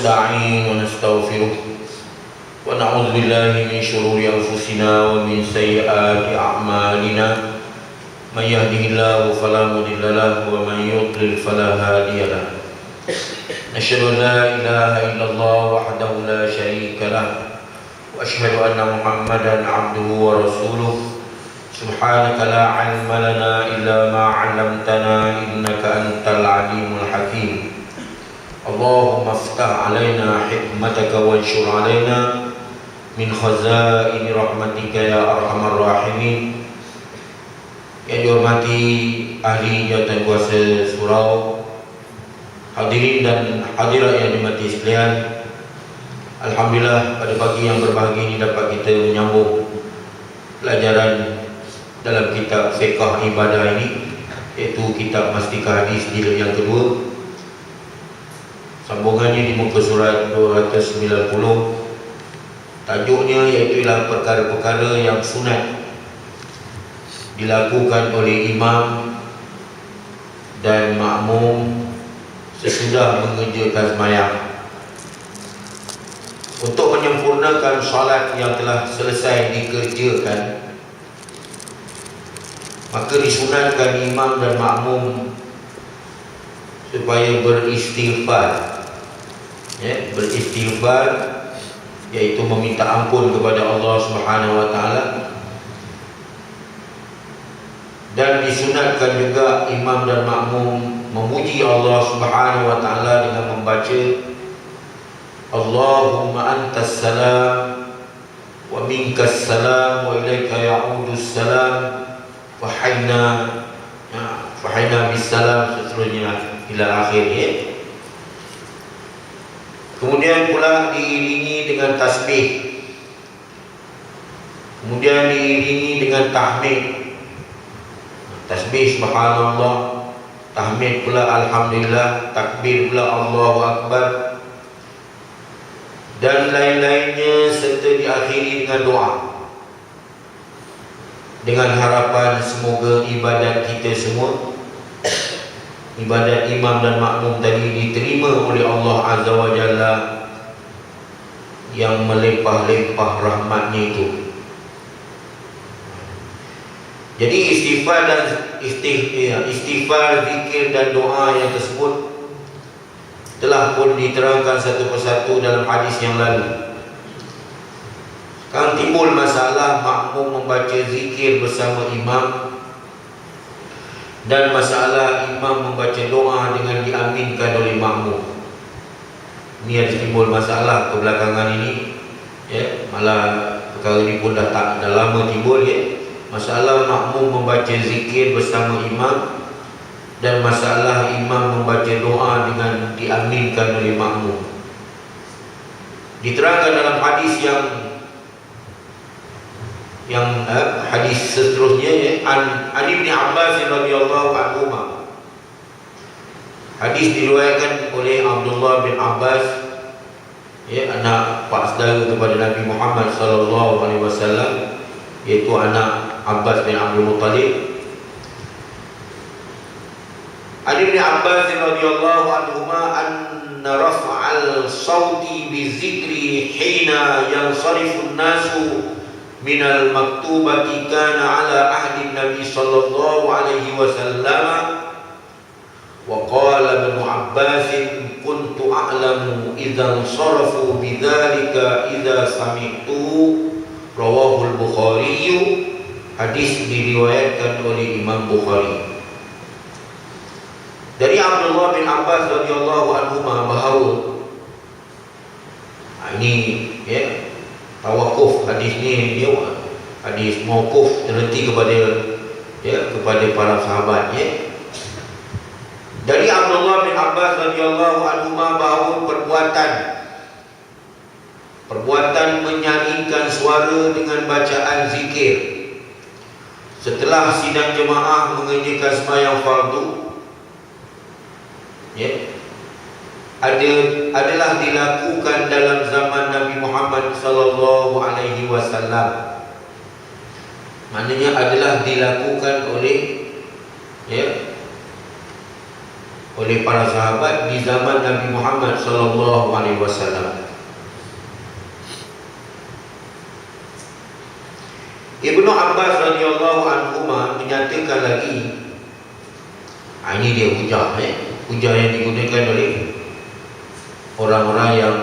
ونستعين ونستغفره ونعوذ بالله من شرور أنفسنا ومن سيئات أعمالنا من يهده الله فلا مضل له ومن يضلل فلا هادي له نشهد أن لا إله إلا الله وحده لا شريك له وأشهد أن محمدا عبده ورسوله سبحانك لا علم لنا إلا ما علمتنا إنك أنت العليم الحكيم اللهم افتح علينا حكمتك وانشر علينا من خزائن رحمتك يا أرحم الراحمين. Yang dihormati ahli jawatan kuasa surau, hadirin dan hadirat yang dimati sekalian, alhamdulillah pada pagi yang berbahagia ini dapat kita menyambung pelajaran dalam kitab fiqh ibadah ini, iaitu kitab Mastika Hadis jilid yang kedua. Sambungannya di muka surat 290. Tajuknya iaitu ialah perkara-perkara yang sunat dilakukan oleh imam dan makmum sesudah mengerjakan sembahyang untuk menyempurnakan salat yang telah selesai dikerjakan. Maka disunatkan imam dan makmum supaya beristighfar, beristighfar iaitu meminta ampun kepada Allah Subhanahu wa taala. Dan disunatkan juga imam dan makmum memuji Allah Subhanahu wa taala dengan membaca Allahumma antas salam wa minkas salam wa ilaika ya'udus salam wa hayna bis salam, seterusnya ila akhir. Kemudian pula diiringi dengan tasbih, kemudian diiringi dengan tahmid. Tasbih subhanallah, tahmid pula alhamdulillah, takbir pula Allahu akbar, dan lain-lainnya, serta diakhiri dengan doa, dengan harapan semoga ibadat kita semua, ibadat imam dan makmum tadi diterima oleh Allah Azza wa Jalla yang melimpah-limpah rahmatnya itu. Jadi istighfar, zikir dan doa yang tersebut telah pun diterangkan satu persatu dalam hadis yang lalu. Sekarang timbul masalah makmum membaca zikir bersama imam dan masalah imam membaca doa dengan diaminkan oleh makmum. Ini ada timbul masalah kebelakangan ini, malah perkara ini pun dah lama timbul, masalah makmum membaca zikir bersama imam dan masalah imam membaca doa dengan diaminkan oleh makmum. Diterangkan dalam hadis yang hadis seterusnya, an Ibnu Abbas radhiyallahu anhu. Hadis diriwayatkan oleh Abdullah bin Abbas, anak pak saudara kepada Nabi Muhammad sallallahu alaihi wasallam, iaitu anak Abbas bin Abdul Muttalib. An Ibnu Abbas radhiyallahu anhuma anna raf'al sawti bi dzikri hina yansarifu an-nasu min al-maktubati kana ala ahdi Nabi sallallahu alaihi wasallam. Wa qala Ibnu Abbas kuntu a'lamu idza sarafu bidzalika idza sami'tu. Rawahul Bukhari. Hadis diriwayatkan oleh Imam Bukhari. Dari Abdullah bin Abbas radhiyallahu anhu bahawa ini tawakuf hadis ni, hadis mauquf, terhenti kepada para sahabat. Dari Abdullah bin Abbas radhiyallahu anhu bahawa perbuatan menyanyikan suara dengan bacaan zikir setelah sidang jemaah mengerjakan sembahyang fardu adalah dilakukan dalam zaman Nabi Muhammad sallallahu alaihi wasallam. Maknanya adalah dilakukan oleh oleh para sahabat di zaman Nabi Muhammad sallallahu alaihi wasallam. Ibnu Abbas radhiyallahu anhu menyatakan lagi, ini dia hujah yang digunakan oleh orang-orang yang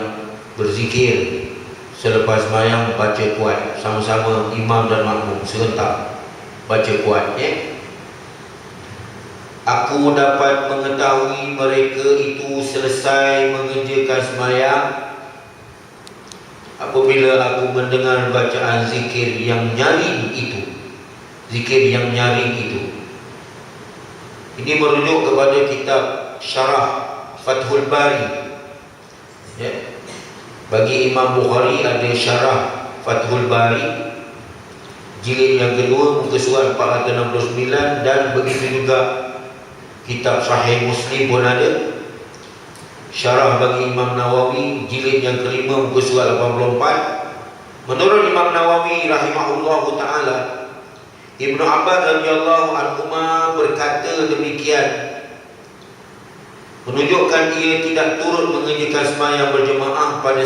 berzikir selepas sembahyang baca kuat, sama-sama imam dan makmum serentak baca kuat. Aku dapat mengetahui mereka itu selesai mengerjakan sembahyang apabila aku mendengar bacaan zikir yang nyaring itu. Zikir yang nyaring itu. Ini merujuk kepada kitab Syarah Fathul Bari. Bagi Imam Bukhari ada Syarah Fathul Bari jilid yang kedua muka surat 469, dan begitu juga kitab Sahih Muslim pun ada Syarah bagi Imam Nawawi jilid yang kelima muka surat 84. Menurut Imam Nawawi rahimahullahu ta'ala, Ibnu Abbas radhiyallahu anhu berkata demikian, menunjukkan ia tidak turut mengerjakan sembahyang berjemaah pada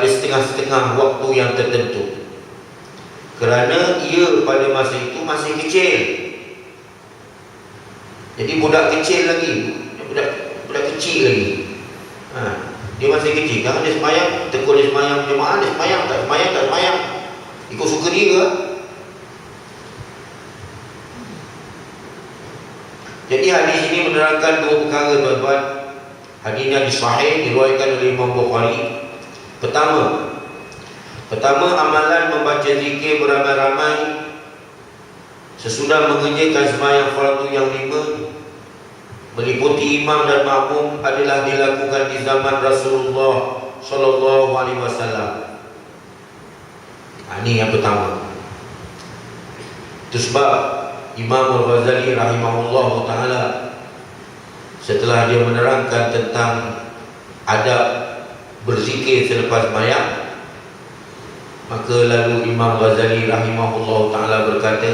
setengah-setengah waktu yang tertentu, kerana ia pada masa itu masih kecil. Jadi budak kecil lagi, budak kecil lagi. Dia masih kecil. Kalau dia sembahyang, tekun dia sembahyang berjemaah, dia sembahyang tak sembahyang, ikut suka dia. Jadi hadis ini menerangkan dua perkara, tuan-tuan. Hadis ini sahih, diriwayatkan oleh Imam Bukhari. Pertama, amalan membaca zikir beramai-ramai sesudah mengerjakan sembahyang fardu yang 5 meliputi imam dan makmum adalah dilakukan di zaman Rasulullah sallallahu alaihi wasallam. Ini yang pertama. Itu sebab Imam Al-Ghazali rahimahullah ta'ala setelah dia menerangkan tentang adab berzikir selepas sembahyang, maka lalu Imam Ghazali rahimahullah ta'ala berkata,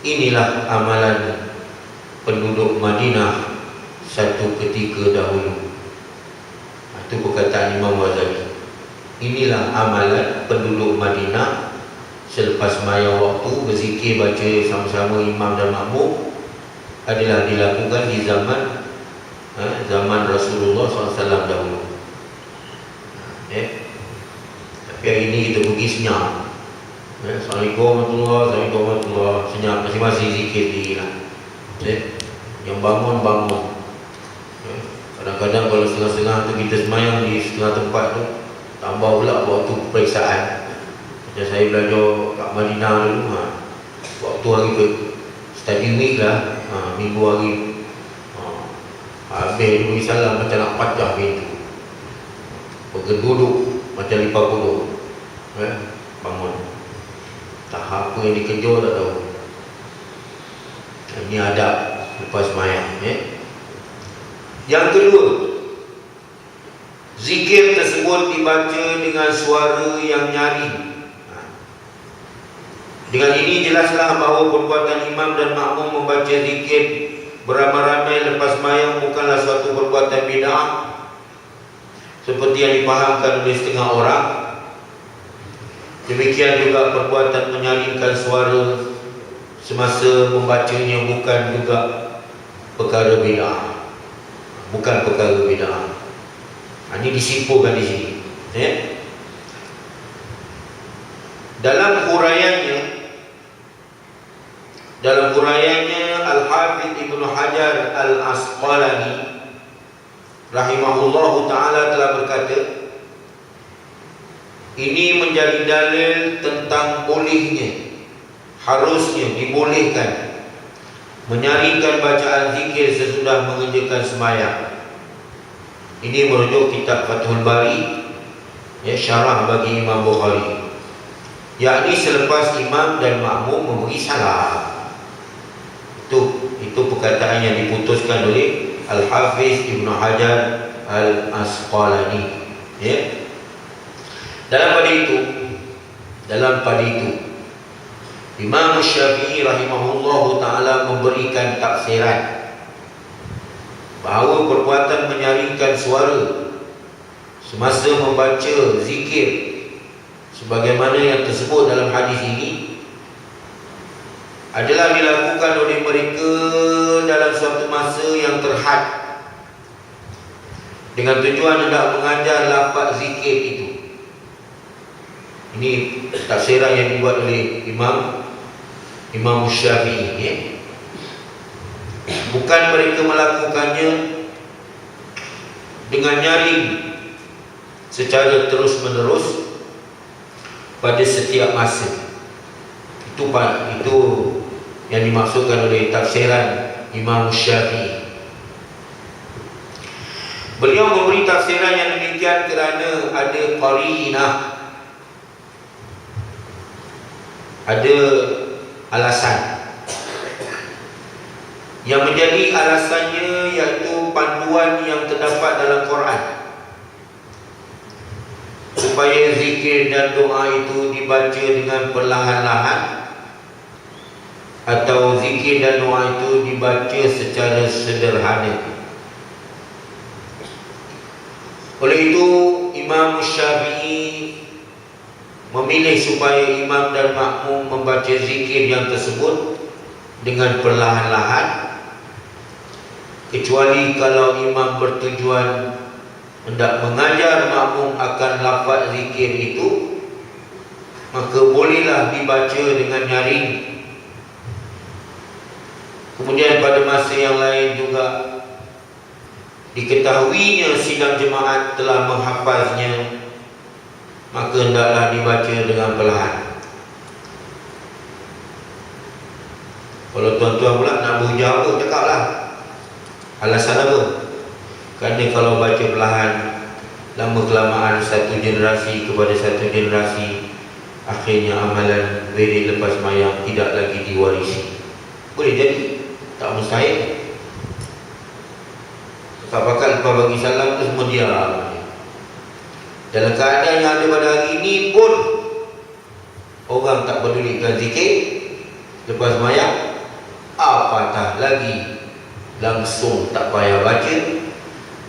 inilah amalan penduduk Madinah satu ketika dahulu. Itu perkataan Imam Ghazali. Inilah amalan penduduk Madinah selepas sembahyang waktu berzikir baca sama-sama imam dan makmum adalah dilakukan di zaman Rasulullah SAW dahulu. Tapi hari ini kita pergi senyap. Assalamualaikum warahmatullahi, senyap, masing-masing zikir diri lah. Yang bangun. Kadang-kadang kalau setengah-setengah tu kita sembahyang di setengah tempat tu, tambah pula waktu peperiksaan. Macam saya belajar kat Madinah dulu, waktu hari study week lah, minggu hari, habis dulu salam macam nak pecah pintu, bergeduduk macam lipat puluh, bangun. Tak apa yang dikejar tak tahu. Ini adab lepas sembahyang. Yang kedua, zikir tersebut dibaca dengan suara yang nyaring. Dengan ini jelaslah bahawa perbuatan imam dan makmum membaca zikir beramai-ramai lepas sembahyang bukanlah suatu perbuatan bid'ah seperti yang dipahamkan oleh setengah orang. Demikian juga perbuatan menyaringkan suara semasa membacanya bukan juga perkara bid'ah. Ini disimpulkan di sini. Dalam huraiannya Al-Hafidh Ibnu Hajar Al-Asqalani rahimahullahu ta'ala telah berkata, ini menjadi dalil tentang bolehnya, harusnya, dibolehkan menyaringkan bacaan zikir sesudah mengerjakan sembahyang. Ini merujuk kitab Fathul Bari, syarah bagi Imam Bukhari, yakni selepas imam dan makmum memberi salam. Itu perkataan yang diputuskan oleh Al-Hafiz Ibnu Hajar Al-Asqalani. Dalam pada itu Imam Syafi'i rahimahullahu ta'ala memberikan tafsiran bahawa perbuatan menyaringkan suara semasa membaca zikir sebagaimana yang tersebut dalam hadis ini adalah dilakukan oleh mereka dalam suatu masa yang terhad dengan tujuan hendak mengajar lafaz zikir itu. Ini tafsiran yang dibuat oleh Imam Syafi'i, ya. Bukan mereka melakukannya dengan nyaring secara terus menerus pada setiap masa. Itu yang dimaksudkan oleh tafsiran Imam Syafi'i. Beliau memberi tafsiran yang demikian kerana ada qarinah, ada alasan. Yang menjadi alasannya iaitu panduan yang terdapat dalam Quran supaya zikir dan doa itu dibaca dengan perlahan-lahan atau zikir dan doa itu dibaca secara sederhana. Oleh itu Imam Syafi'i memilih supaya imam dan makmum membaca zikir yang tersebut dengan perlahan-lahan, kecuali kalau imam bertujuan hendak mengajar makmum akan lafaz zikir itu, maka bolehlah dibaca dengan nyaring. Kemudian pada masa yang lain juga diketahuinya sidang jemaat telah menghafaznya, maka hendaklah dibaca dengan perlahan. Kalau tuan-tuan pula nak berhujah apa, cakaplah. Alasan apa? Kerana kalau baca perlahan, lama kelamaan satu generasi kepada satu generasi, akhirnya amalan wirid lepas mayang tidak lagi diwarisi. Boleh jadi, tak mustahil. Pakat lepas bagi salam tu semua diam. Dalam keadaan yang ada pada hari ini pun orang tak pedulikan zikir lepas mayang, apatah lagi langsung tak payah baca.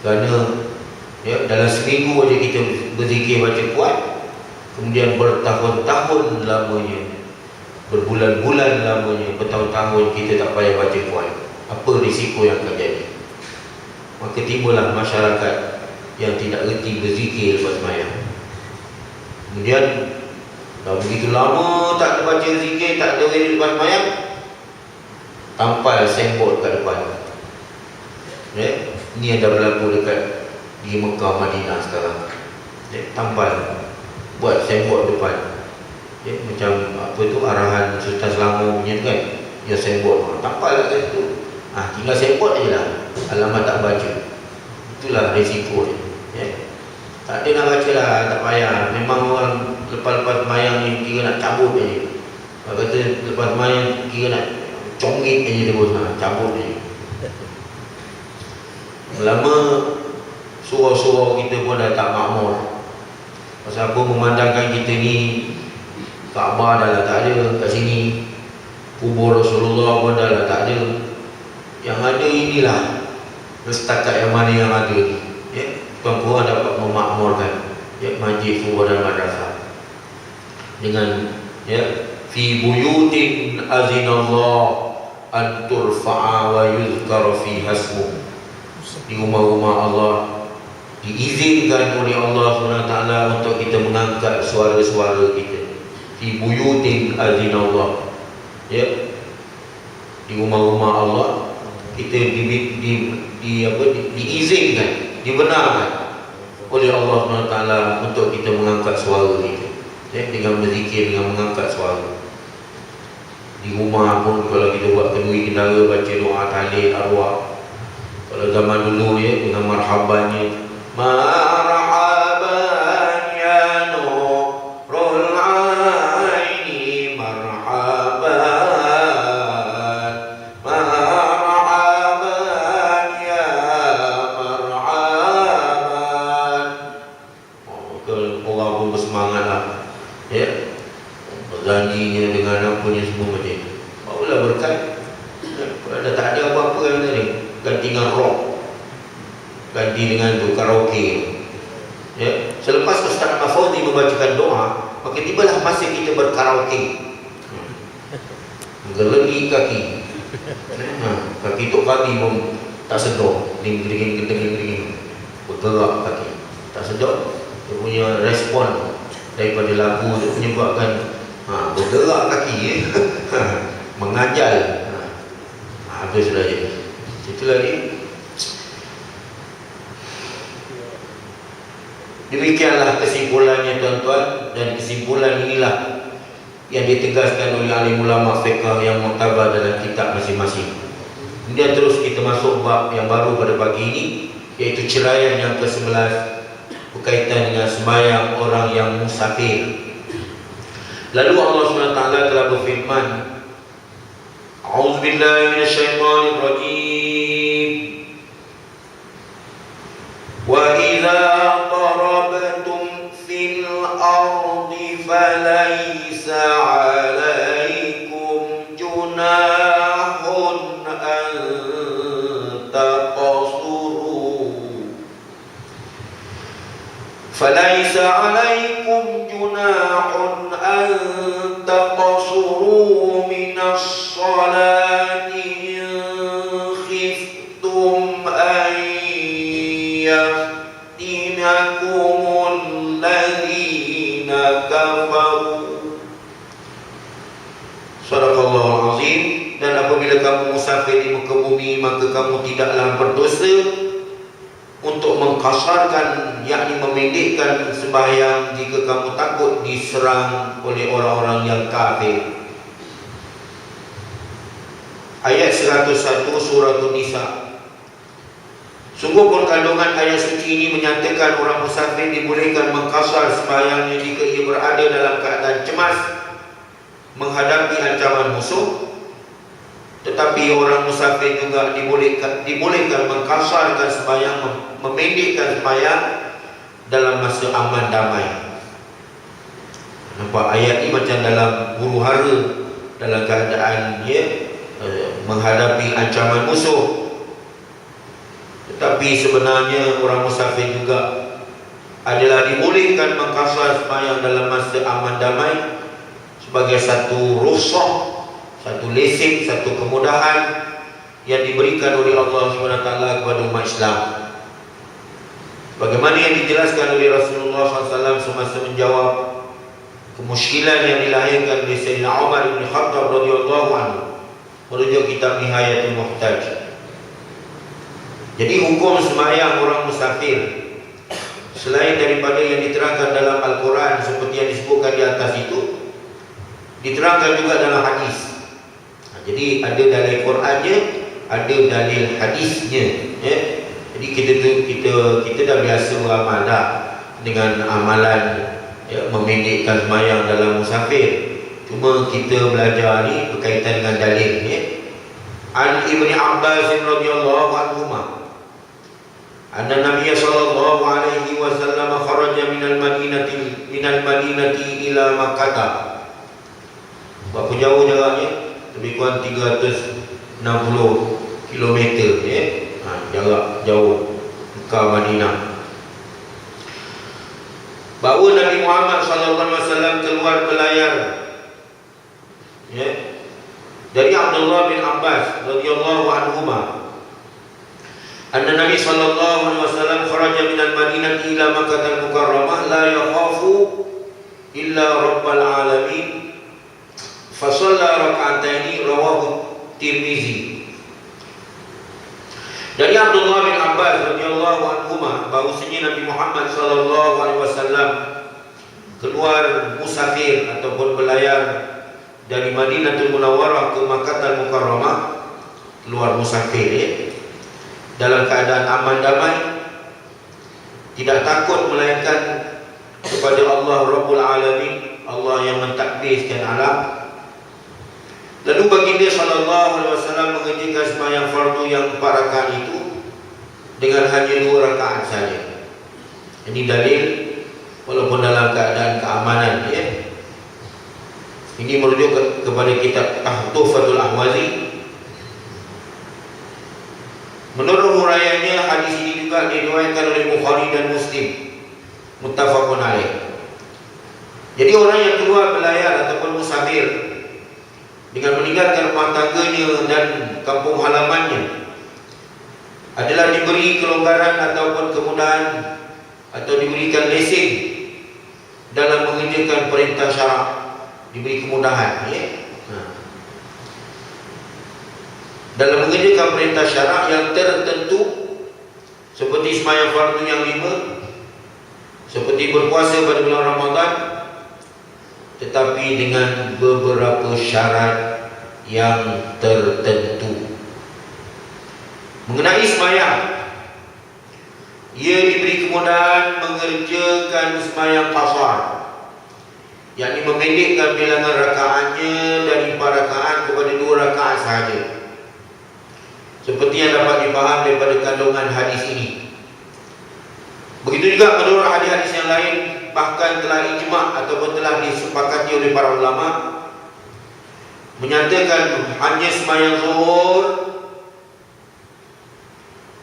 Kerana dalam seminggu aja kita berzikir baca kuat, kemudian bertahun-tahun lamanya, berbulan-bulan lamanya, bertahun-tahun kita tak payah baca kuat. Apa risiko yang akan jadi? Maka timbullah masyarakat yang tidak reti berzikir lepas mayang. Kemudian dah begitu lama tak ada baca zikir, tak ada wirid lepas mayang, tampal signboard kat depan. Ini ada berlaku dekat di Mekah, Madinah sekarang. Tampal, buat signboard depan. Macam apa tu, arahan Sultan Selangor punya tu kan, ya signboard, tampal kat situ. Tinggal signboard je lah, alamat tak baca. Itulah risiko dia. Tak ada nak baca lah, tak payah. Memang orang lepas-lepas mayang ni kira nak cabut je. Kalau kata lepas mayang kira nak congit je dia pun, cabut je. Lama surau-surau kita pun dah tak makmur. Pasal apa? Memandangkan kita ni Kaabah dah lah tak ada kat sini, kubur Rasulullah pun dah lah tak ada. Yang ada inilah setakat yang mana yang ada. Tuan-tuan dapat memakmurkan masjid, surau dan madrasah dengan fi buyutin azinallah an turfa'a wa yuzkar fi hasmu. Di rumah-rumah Allah diizinkan oleh Allah SWT untuk kita mengangkat suara-suara kita. Fi buyutin azinallah, di rumah-rumah Allah kita diizinkan, dibenarkan oleh Allah SWT untuk kita mengangkat suara kita, dengan berzikir, dengan mengangkat suara. Di rumah pun kalau kita buat kenduri kendara, baca doa tahlil arwah. Kalau zaman dulu dengan marhabannya, marhaban ya nurul aini, marhaban, marhaban ya marhaban. Orang pun bersemangat lah, berjanjinya dengan apa, punya semua macam itu. Barulah berkat. Kalau dah tak ada apa-apa kan tadi, ganti dengan rock, ganti dengan tu karaoke. Ya, selepas Ustaz Ahmad Fauzi membacakan doa, maka tibalah masa kita berkaraoke. Gelegi kaki. Kaki tu kaki pun tak sedar, ding-ding, bergerak kaki. Tak sedar, dia punya respon daripada lagu tu menyebabkan bergerak kaki, menganjal. Habis sudah je. Itu lagi. Demikianlah kesimpulannya tuan-tuan, dan kesimpulan inilah yang ditegaskan oleh alim ulama fiqh yang muktabar dalam kitab masing-masing. Kemudian terus kita masuk bab yang baru pada pagi ini, iaitu ceraian yang ke-11 berkaitan dengan sembahyang orang yang musafir. Lalu Allah SWT telah berfirman, A'udzubillahi minasyaitonirrajim. Wa idza darabtum fil ardi falaysa 'alaikum junahun an taqsuru. Falaysa 'alaikum junahun an taqsuru minas salati in khiftum an yaftinakumul ladzina kafaru. Sadaqallahul azim. Dan apabila kamu musafir di muka bumi, maka kamu tidaklah berdosa untuk mengkasarkan, yakni memendekkan sembahyang jika kamu takut diserang oleh orang-orang yang kafir. Ayat 101 surah An-Nisa. Sungguh pun kandungan ayat suci ini menyatakan orang musafir dibolehkan mengkasar sembahyangnya jika ia berada dalam keadaan cemas menghadapi ancaman musuh. Tetapi orang musafir juga dibolehkan mengkasarkan sembahyang, memendekkan sembahyang dalam masa aman damai. Nampak ayat ini macam dalam huru-hara, dalam keadaan menghadapi ancaman musuh. Tetapi sebenarnya orang musafir juga adalah dibolehkan mengkasar sembahyang dalam masa aman damai sebagai satu rukhsah, satu lesen, satu kemudahan yang diberikan oleh Allah SWT kepada umat Islam. Bagaimana yang dijelaskan oleh Rasulullah SAW semasa menjawab kemusykilan yang dilahirkan oleh Sayyidina Umar bin Khattab radhiyallahu anhu merujuk kitab Nihayatul Muhtaj. Jadi hukum sembahyang orang musafir, selain daripada yang diterangkan dalam Al-Quran seperti yang disebutkan di atas itu, diterangkan juga dalam hadis. Jadi ada dalil Qurannya, ada dalil hadisnya. Jadi kita dah biasa beramal dah dengan amalan memendekkan sembahyang dalam musafir. Cuma kita belajar ni berkaitan dengan dalil. An Ibni Abbas radhiyallahu anhu anna Nabiy sallallahu alaihi wasallam kharaja minal madinati ila Makkah. Berapa jauh jaraknya? Lebih kurang 360 km jarak jauh ke Madinah. Bahawa Nabi Muhammad SAW keluar berlayar dari Abdullah bin Abbas radhiyallahu anhuma anna Nabi SAW kharaja minal madinati ila Makkah al-Mukarramah la yakhafu illa rabbal alamin fasalla raka'ataini rawahu Tirmizi. Dari Abdullah bin Abbas radhiyallahu anhuma bahwasanya Nabi Muhammad sallallahu alaihi wasallam keluar musafir ataupun berlayar dari Madinatul Munawwarah ke Makkah al-Mukarramah, keluar musafir dalam keadaan aman damai, tidak takut melainkan kepada Allah Rabbul Alamin, Allah yang mentadbirkan alam. Lalu baginda sallallahu alaihi wasallam mengerjakan sembahyang fardu yang 4 rakaat itu dengan hanya 2 rakaat saja. Ini dalil walaupun dalam keadaan keamanan Ini merujuk kepada kitab Tuhfatul Ahwazi. Menurut huraiannya, hadis ini juga diriwayatkan oleh Bukhari dan Muslim, muttafaqun alaih. Jadi orang yang keluar belayar ataupun musafir dengan meninggalkan rumah tangganya dan kampung halamannya adalah diberi kelonggaran ataupun kemudahan atau diberikan lesen dalam mengerjakan perintah syarak, diberi kemudahan, ya. Dalam mengerjakan perintah syarak yang tertentu, seperti sembahyang fardu yang 5, seperti berpuasa pada bulan Ramadan, tetapi dengan beberapa syarat yang tertentu. Mengenai sembahyang, ia diberi kemudahan mengerjakan sembahyang qasar, yakni memendekkan bilangan rakaatnya dari 4 rakaat kepada 2 rakaat sahaja, seperti yang dapat dipaham daripada kandungan hadis ini. Begitu juga menurut hadis-hadis yang lain, bahkan telah ijma' ataupun telah disepakati oleh para ulama menyatakan hanya sembahyang zuhur,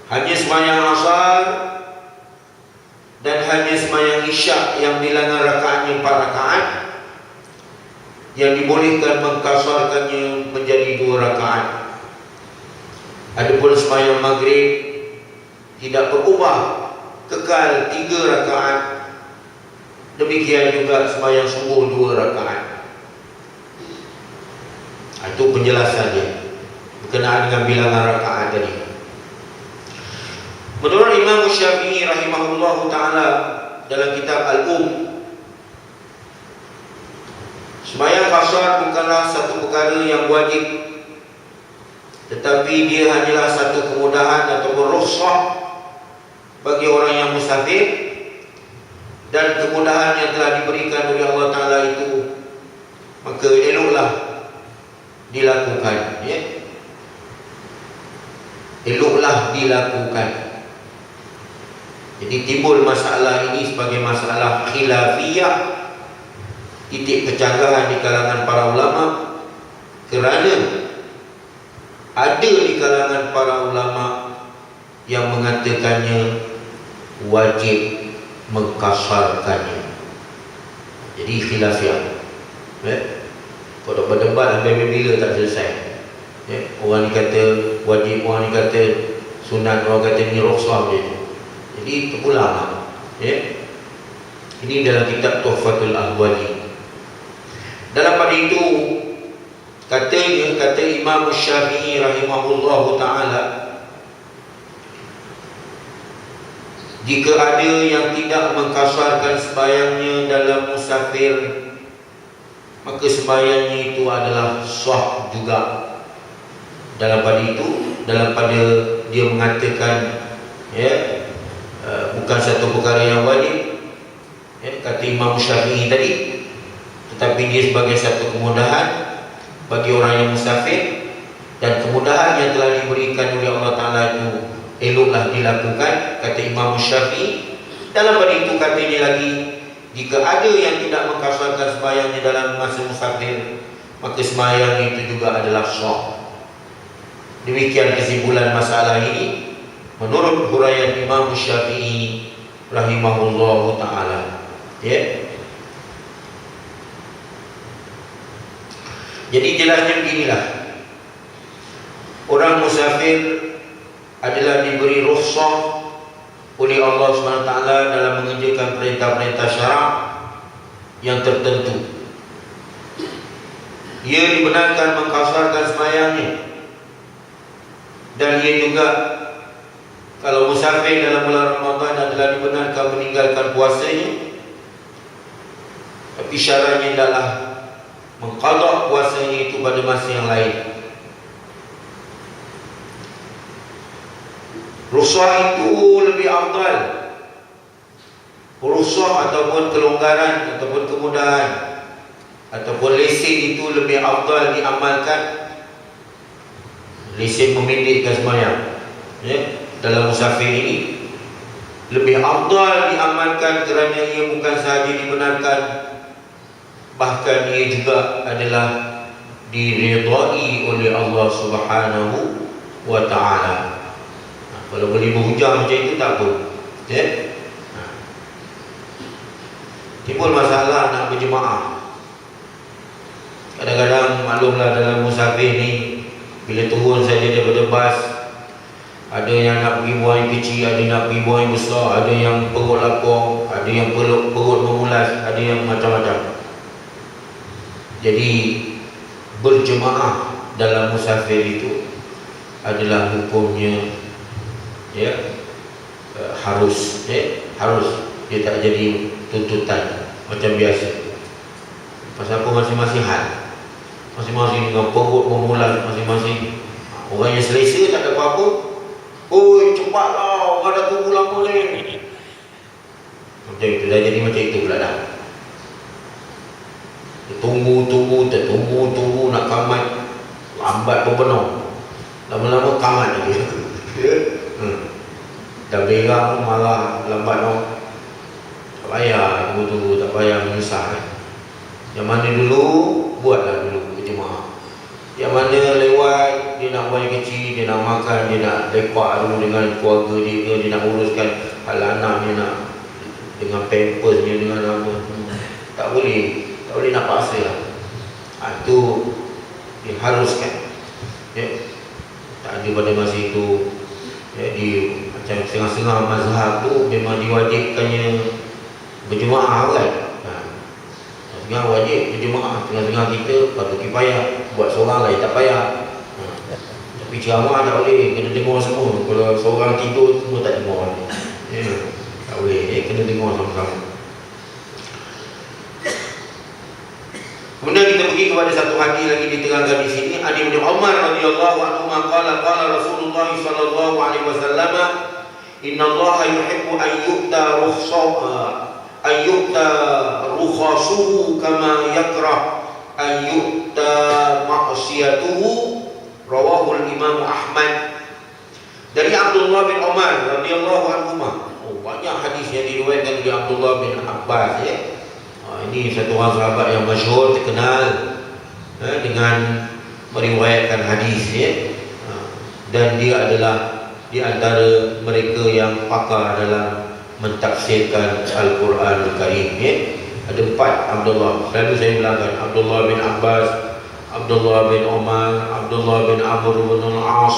hanya sembahyang asar, dan hanya sembahyang isyak yang bilangan rakaatnya 4 rakaat yang dibolehkan mengkasarkannya menjadi 2 rakaat. Adapun sembahyang maghrib tidak berubah, kekal 3 rakaat. Demikian juga sembahyang subuh 2 rakaat. Itu penjelasannya berkenaan dengan bilangan rakaat tadi. Menurut Imam Syafi'i rahimahullah ta'ala dalam kitab Al-Um, sembahyang qasar bukanlah satu perkara yang wajib, tetapi dia hanyalah satu kemudahan ataupun rukhsah bagi orang yang musafir, dan kemudahan yang telah diberikan oleh Allah Ta'ala itu maka eloklah dilakukan, ya? Eloklah dilakukan. Jadi timbul masalah ini sebagai masalah khilafiyah, titik kecanggahan di kalangan para ulama, kerana ada di kalangan para ulama yang mengatakannya wajib mengkasarkannya. Jadi khilafiyah, kalau berdebat sampai bila tak selesai, orang ni kata wajib, orang ni kata sunat, orang kata ni rukhsah je. Jadi terpulang, Ini dalam kitab Tuhfatul Ahwazi. Dalam pada itu kata Imam Syafi'i rahimahullahu ta'ala, jika ada yang tidak mengkasarkan sembahyangnya dalam musafir, maka sembahyangnya itu adalah sah juga. Dalam pada itu, dalam pada dia mengatakan, bukan satu perkara yang wajib, kata Imam Syafi'i tadi, tetapi dia sebagai satu kemudahan bagi orang yang musafir, dan kemudahan yang telah diberikan oleh Allah Ta'ala itu eloklah dilakukan, kata Imam Syafi'i. Dalam pada itu katanya lagi, jika ada yang tidak mengkasarkan sembahyangnya dalam masa musafir, maka sembahyang itu juga adalah sah. Demikian kesimpulan masalah ini menurut huraian Imam Syafi'i rahimahullahu ta'ala. Jadi jelasnya beginilah, orang musafir adalah diberi rukhsah oleh Allah SWT dalam mengerjakan perintah-perintah syarak yang tertentu. Ia dibenarkan mengkasarkan sembahyangnya, dan ia juga kalau musafir dalam bulan Ramadan adalah dibenarkan meninggalkan puasanya, tapi syaratnya adalah mengqadha puasanya itu pada masa yang lain. Rukhsah itu lebih afdal. Rukhsah ataupun kelonggaran ataupun kemudahan ataupun lesen itu lebih afdal diamalkan. Lesen memendekkan sembahyang, dalam musafir ini lebih afdal diamalkan, kerana ia bukan sahaja dibenarkan bahkan ia juga adalah diridai oleh Allah Subhanahu wa ta'ala. Kalau boleh berhujah macam itu tak apa, ya? Timbul masalah nak berjemaah. Kadang-kadang maklumlah dalam musafir ni, bila turun saja daripada bas, ada yang nak pergi buang air kecil, ada yang nak pergi buang air besar, ada yang perut lapar, ada yang perut memulas, ada yang macam-macam. Jadi berjemaah dalam musafir itu adalah hukumnya, ya, harus, harus. Dia tak jadi tuntutan macam biasa. Pasal apa? Masing-masing hal, masing-masing dengan perut memulas, masing-masing. Orang yang selesa tak ada apa-apa, oi cepatlah, orang dah tunggu lama ni. Macam itu dah jadi macam itu pula dah. Tunggu nak kamat, lambat berpenuh, lama-lama kamat lagi. Dah berang malah lambat no. Tak payah tunggu, tak payah menyusah kan. Yang mana dulu, buatlah dulu berjemaah. Yang mana lewat, dia nak buang air kecil, dia nak makan, dia nak lepak dulu dengan keluarga dia nak uruskan hal anak dia, nak dengan pampers dia, dengan apa. Tak boleh nak paksa lah. Itu diharuskan, ya. Tak ada pada masa itu, ya, di macam setengah-setengah mazhab tu memang diwajibkannya berjemaah kan. Setengah wajib berjemaah, setengah-setengah kita patut kifayah, buat seorang lain tak payah. Tapi ceramah tak boleh, kena dengar semua. Kalau seorang tidur, semua tak dengar, ya. Tak boleh, kena dengar sama-sama. Kemudian kita pergi kepada satu hadis lagi diterangkan di sini. Ali bin Umar radhiyallahu anhu qala Rasulullah sallallahu alaihi wasallam, "Inna Allah yuhibbu an yu'ta rukhasuhu kama yakrah an yu'ta ma'siyatuhu." Rawahu al-Imam Ahmad. Dari Abdullah bin Umar radhiyallahu anhu. Banyak hadis yang diriwayatkan dari Abdullah bin Abbas, ya. Ini satu orang sahabat yang masyhur, terkenal dengan meriwayatkan hadis, ya. Dan dia adalah di antara mereka yang pakar dalam mentafsirkan Al-Quran Al-Karim, ya. Ada 4 Abdullah, selalu saya bilangkan, Abdullah bin Abbas, Abdullah bin Umar, Abdullah bin Amr bin Al-As,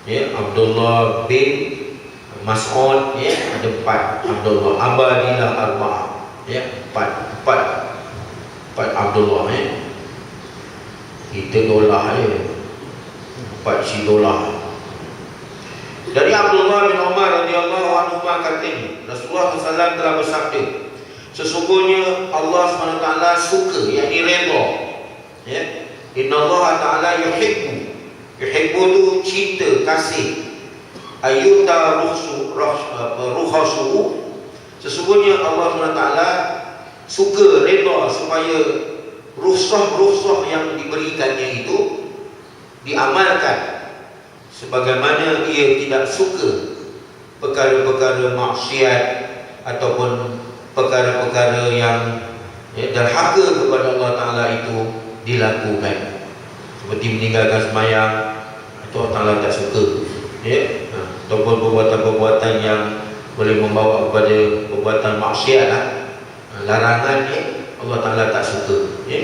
ya, Abdullah bin Mas'ud, ya. Ada 4 Abdullah, abadilah arba'ah, ya. 4 Abdullah, ya. Kita dolar, ya. 4 si dolar. Dari Abdullah bin Umar radhiyallahu anhu katanya, Rasulullah SAW telah bersabda, sesungguhnya Allah SWT suka, yakni redha, ya. Inna Allah Ta'ala yuhibbu tu cinta, kasih. Ayyuta rukhasuhu, sesungguhnya Allah SWT suka, redha supaya rukhsah yang diberikannya itu diamalkan, sebagaimana ia tidak suka perkara-perkara maksiat ataupun perkara-perkara yang, ya, derhaka kepada Allah Ta'ala itu dilakukan, seperti meninggalkan sembahyang, itu Allah Ta'ala tak suka, ya. Ataupun perbuatan-perbuatan yang boleh membawa kepada perbuatan maksiat, larangan, ya, Allah Ta'ala tak suka, ya.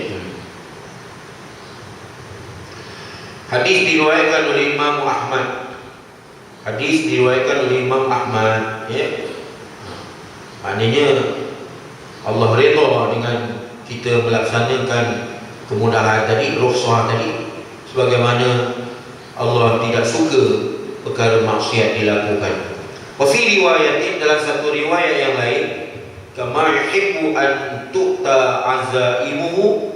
Hadis diriwayatkan oleh Imam Ahmad. Ya. Maknanya Allah redha dengan kita melaksanakan kemudahan tadi, rukhsah tadi, sebagaimana Allah tidak suka perkara maksiat dilakukan. Wa fi riwayatin, dalam satu riwayat yang lain, kama yuhibbu an tu'ta azaimuhu,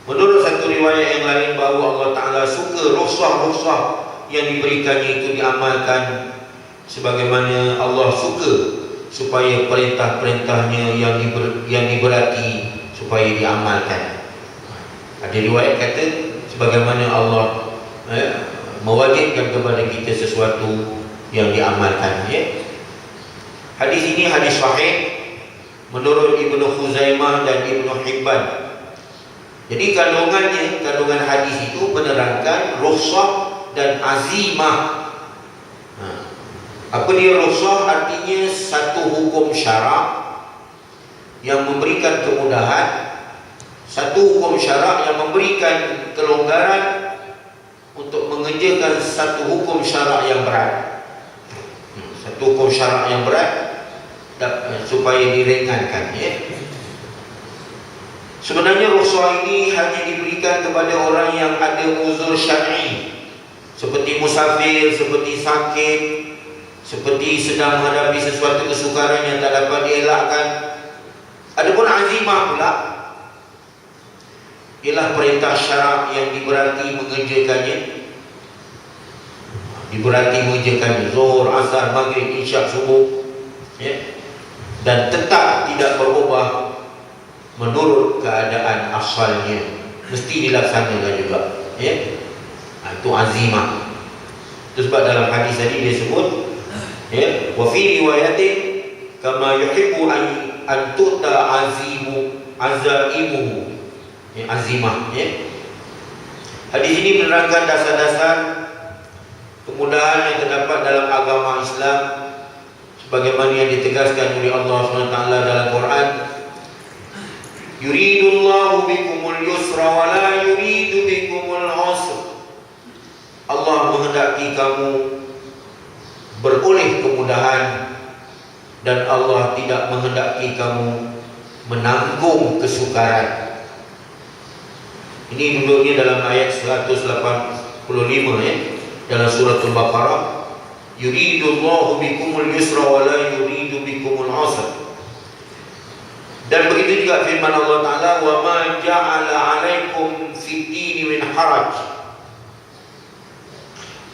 menurut satu riwayat yang lain bahawa Allah Ta'ala suka rukhsah yang diberikannya itu diamalkan, sebagaimana Allah suka supaya perintah-perintahnya yang diberati supaya diamalkan. Ada riwayat kata sebagaimana Allah mewajibkan kepada kita sesuatu yang diamalkan, ya. Hadis ini hadis sahih menurut Ibnu Khuzaimah dan Ibnu Hibban. Jadi kandungan hadis itu menerangkan rukhsah dan azimah. Apa dia rukhsah? Artinya satu hukum syarak yang memberikan kemudahan, satu hukum syarak yang memberikan kelonggaran untuk mengerjakan satu hukum syarak yang berat. Satu hukum syarak yang berat supaya diringankan, ya. Sebenarnya rukhsah ini hanya diberikan kepada orang yang ada uzur syar'i, seperti musafir, seperti sakit, seperti sedang menghadapi sesuatu kesukaran yang tak dapat dielakkan. Adapun azimah pula ialah perintah syarak yang diberati mengerjakannya, zuhur, asar, maghrib, isyak, subuh, ya, dan tetap tidak berubah menurut keadaan asalnya, mesti dilaksanakan juga, ya. Itu azimah. Itu sebab dalam hadis tadi dia sebut, ya, wa fi riwayatin kama yuhibbu an tu'ta azaimuhu, ya, azimah, ya. Hadis ini menerangkan dasar-dasar kemudahan yang terdapat dalam agama Islam sebagaimana yang ditegaskan oleh Allah SWT dalam Quran. Yuridullahu bikumul yusra wa la yuridu bikumul usra. Allah menghendaki kamu beroleh kemudahan dan Allah tidak menghendaki kamu menanggung kesukaran. Ini duduknya dalam ayat 185, ya, dalam surah Al-Baqarah. Yuridullahu bikumul yusra wa la yuridu bikumul usra. Dan begitu juga firman Allah Ta'ala, wa ma ja'ala 'alaikum fid dini min haraj.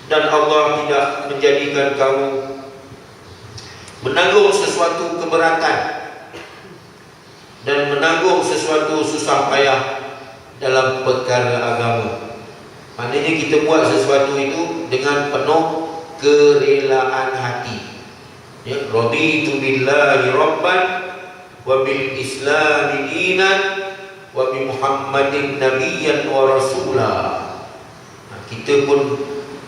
Dan Allah tidak menjadikan kamu menanggung sesuatu keberatan dan menanggung sesuatu susah payah dalam perkara agama. Maknanya kita buat sesuatu itu dengan penuh kerelaan hati, ya. Raditu billahi rabban wa bil islami dinan wa bi Muhammadin nabiyyan wa rasulah. Kita pun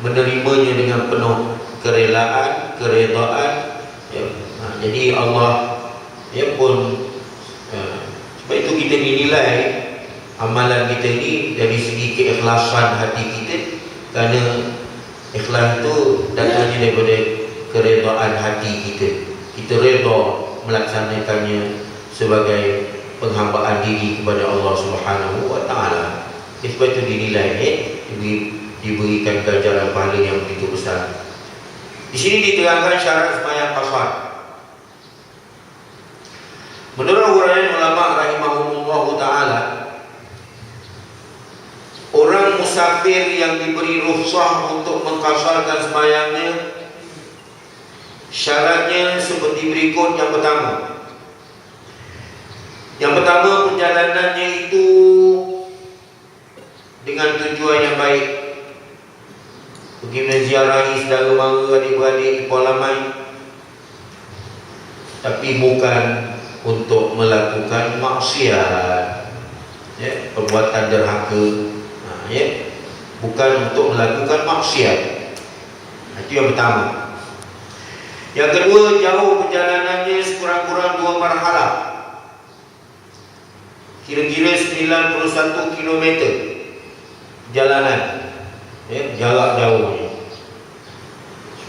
menerimanya dengan penuh kerelaan, keredaan, ya. Jadi Allah, ya, pun sebab itu kita dinilai amalan kita ini dari segi keikhlasan hati kita, kerana ikhlas itu datangnya daripada keredaan hati kita. Kita reda melaksanakannya sebagai penghambaan diri kepada Allah Subhanahu wa Ta'ala. Sebab itu dinilai, ya, diberikan ganjaran pahala yang begitu besar. Di sini diterangkan syarat sembahyang qasar. Menurut uraian ulama rahimahumullah taala, orang musafir yang diberi rukhsah untuk mengqasarkan sembahyangnya, syaratnya seperti berikut. Yang pertama, perjalanannya itu dengan tujuan yang baik, pergi menziarahi saudara mara, adik-beradik di Pualamai, tapi bukan untuk melakukan maksiat, ya, perbuatan derhaka, ya, bukan untuk melakukan maksiat. Itu yang pertama. Yang kedua, jauh perjalanannya sekurang-kurang 2 marhalah, kira-kira 91 km perjalanan, ya, jarak jauh,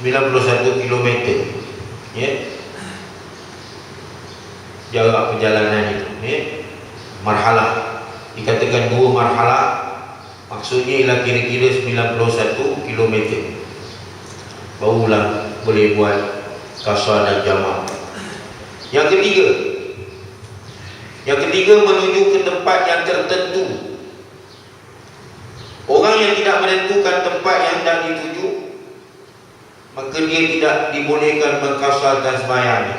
91 km, ya, jarak perjalanan itu, ya. Marhalah dikatakan 2 marhalah, maksudnya ialah kira-kira 91 km, barulah boleh buat qasar dan jamak. Yang ketiga, menuju ke tempat yang tertentu. Orang yang tidak menentukan tempat yang hendak dituju, maka dia tidak dibolehkan mengqasarkan sembahyangnya.